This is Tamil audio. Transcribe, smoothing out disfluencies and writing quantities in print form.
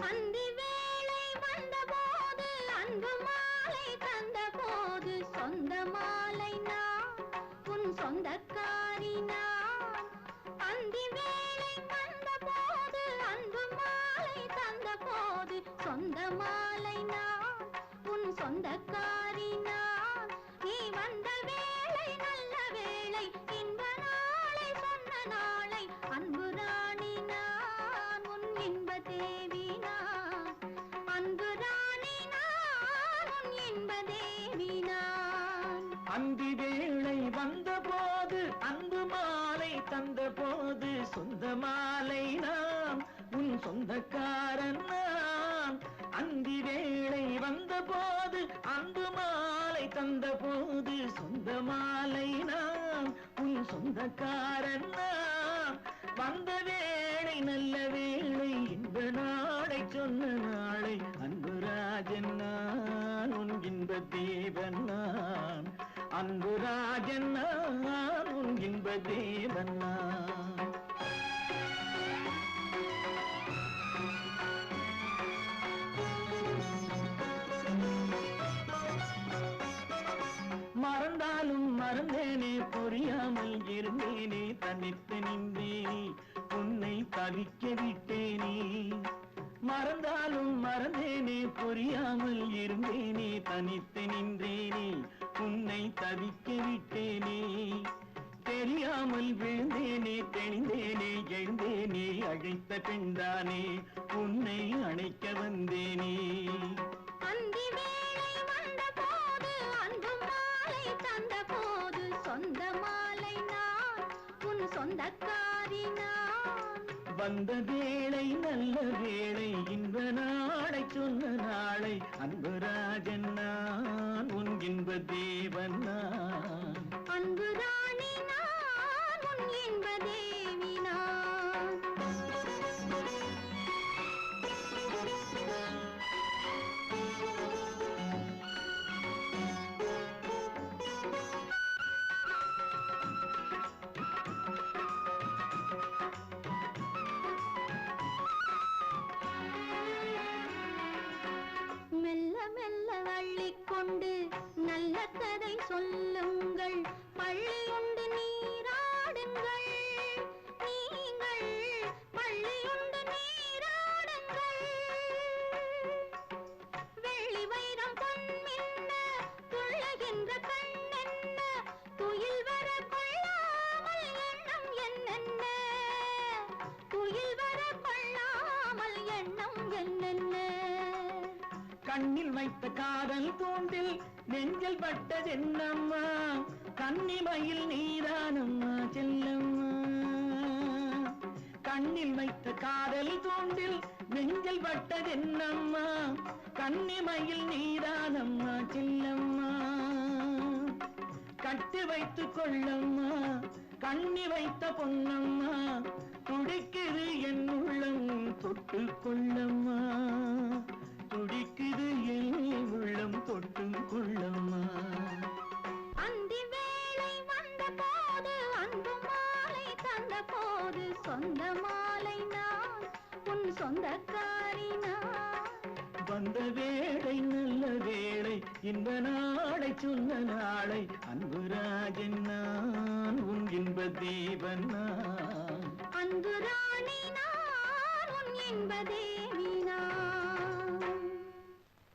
அந்தி வேளை வந்தபோது அன்பு மாலை தந்தபோது சொந்த மாலை நான் உன் சொந்தக்காரி நான். அந்தி வேளை வந்தபோது அன்பு மாலை தந்தபோது சொந்த மாலை நான் உன் சொந்தக்காரி நான். நீ வந்த வேளை நல்ல வேளை இன்ப நாளை சொன்ன நாளை அன்பு ராணி நான் உன் இன்ப தேவி நான். அன்பு ராணி நான் உன் இன்ப தேவி நான். அந்தி வேளை வந்தபோது அன்பு மாலை தந்தபோது சொந்த மாலை நான் உன் சொந்தக்காரன் நான். அந்தி வேளை வந்தபோது அன்பு மாலை தந்தபோது சொந்த மாலை நான் உன் சொந்தக்காரன் நான். வந்த வேளை நல்ல வேளை இன்ப நாளை சொன்ன நாளை அன்பு ராஜன் நான் உன் இன்ப தேவன் நான். அன்பு ராஜன் நான் உன் இன்ப தேவன் நான். மறந்தாலும் மறந்தேனே புரியாமல் இருந்தேனே தனித்து நின்றேனே உன்னை தவிக்க விட்டேனே. மறந்தாலும் மறந்தேனே புரியாமல் இருந்தேனே தனித்து நின்றேனே உன்னை தவிக்க விட்டேனே. தெரியாமல் விழுந்தேனே தெளிந்தேனே எழுந்தேனே அழைத்த பெண்தானே உன்னை அணைக்க வந்தேனே. அந்தி வேளை வந்தபோது அன்பு மாலை தந்தபோது சொந்த மாலை நான் உன் சொந்தக்காரி நான். வந்த வேளை நல்ல வேளை இன்ப நாளை சொன்ன நாளை அன்பு ராஜன் நான் உன் இன்ப தேவன் நான். அன்பு ராணி நான் உன் இன்ப தேவி நான். மெல்ல மெல்ல அள்ளிக்கொண்டு நல்ல கதை சொல்லுங்கள் பள்ளியுண்டு நீராடுங்கள். நீங்கள் பள்ளியுண்டு நீராடுங்கள். வெள்ளி வைரம் பொன்மின்ன துள்ளுகின்ற கண்ணென்ன துயில் வர கொள்ளாமல் எண்ணம் என்னென்ன. துயில் வர கொள்ளாமல் எண்ணம் என்னென்ன. கண்ணில் வைத்த காதல் தூண்டில் நெஞ்சில் பட்டதென்னம்மா கன்னிமயில் நீரானம்மா செல்லம்மா. கண்ணில் வைத்த காதல் தூண்டில் நெஞ்சில் பட்டதென்னம்மா கன்னிமயில் நீரானம்மா செல்லம்மா. கட்டு வைத்துக் கொள்ளம்மா கண்ணி வைத்த பொன்னம்மா துடிக்குது என் உள்ளம் தொட்டு கொள்ளம்மா. துடிக்குது என் உள்ளம் தொட்டு கொள்ளம்மா. அந்தி வேளை வந்தபோது அன்பு மாலை தந்தபோது சொந்த மாலை நான் உன் சொந்தக்காரி நான். வந்த வேளை நல்ல வேளை இன்ப நாளை சொன்ன நாளை அன்பு ராஜன் நான் உன் இன்ப தேவன் நான். அன்பு ராணி நான் உன் இன்ப தேவி